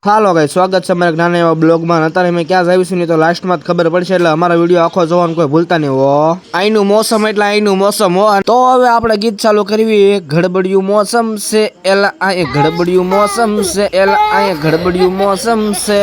હાલો guys, સ્વાગત છે અમારા નાના એવા બ્લોગમાં। અત્યારે મેં ક્યાં આવીશું નહીં તો લાસ્ટમાં જ ખબર પડશે, એટલે અમારા વિડીયો આખો જોવાનું કોઈ ભૂલતા નહીં હો। આઈનું મોસમ એટલે આઈનું મોસમ હો। તો હવે આપણે ગીત ચાલુ કરવી। ગડબડિયું મોસમ છે એલા આ ગડબડિયું મોસમ છે એલા આ ગડબડિયું મોસમ છે।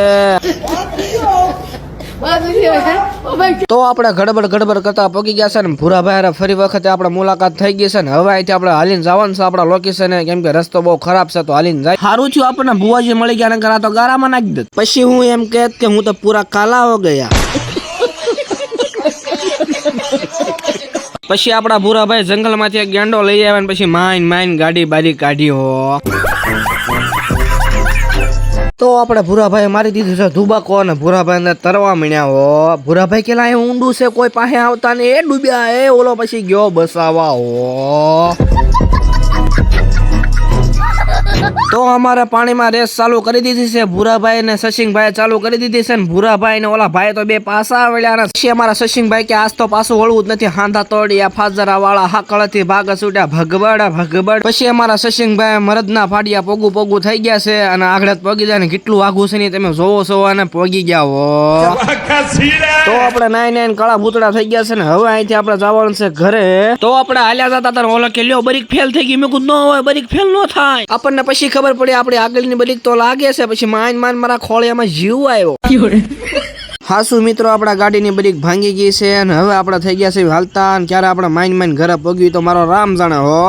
તો આપણે ગડબડ કરતા પગી ગયા છે ને ભૂરાભાઈ ફરી વખતે આપણે મુલાકાત થઈ ગઈ છે ને હવે અહીંથી આપણે હાલીને જવાનું છે આપણા લોકેશને, કેમ કે રસ્તો બહુ ખરાબ છે તો હાલીને જાય। સારું થયું આપણને ભુવાજી મળી ગયા, નકર આ તો ગારામાં નાખી દે। પછી હું એમ કહેત કે હું તો પૂરા કાલા હો ગયા। પછી આપણા ભૂરાભાઈ જંગલમાંથી એક ગેંડો લઈ આવ્યા ને પછી માઈન ગાડી બારી કાઢી હો। તો આપણે ભૂરાભાઈ મારી દીધું છે ધુબાકો અને ભૂરાભાઈ ને તરવા મળ્યા હો। ભૂરાભાઈ કેલા એ ઊંડું છે, કોઈ પાસે આવતા ને એ ડૂબ્યા એ ઓલો પછી ગયો બસાવા હો। તો અમારે પાણીમાં રેસ ચાલુ કરી દીધી છે, ભૂરાભાઈ ને સસિંગભાઈ ચાલુ કરી દીધી છે ને ભૂરાભાઈ ને ઓલા ભાઈ તો બે પાસા વળ્યા। પછી અમારા સસિંગભાઈ કે આજ તો પાછું વળવું જ નથી, હાંધા તોડ્યા ફાજરા વાળા હાકળથી ભાગ છૂટ્યા ભગબડ। પછી અમારા સસિંગભાઈ મરદના ફાડિયા પોગું થઈ ગયા છે અને આગળ પગી જાય ને કેટલું આઘું છે ને તમે જોવો છો અને પગી ગયા હો। તો આપણે નાઈ કાળા ભૂતડા થઈ ગયા છે ને હવે અહીંથી આપણે જવાનું છે ઘરે। તો આપણે હાલ્યા જતા તાર ઓલો કે લ્યો બરીક ફેલ થઈ ગઈ, મેં કીધું ન હોય બરીક ફેલ ન થાય। આપણને પછી ખબર પડી આપણી આગળની બરીક તો લાગે છે, પછી માન મારા ખોળિયામાં જીવ આવ્યો। હાસુ મિત્રો, આપણા ગાડીની બ્રેક ભાંગી ગઈ છે અને હવે આપણે થઈ ગયા છે હાલતા, ક્યારે આપણે માઇન ઘરે પગ્યું તો મારો રામ જાણે હો।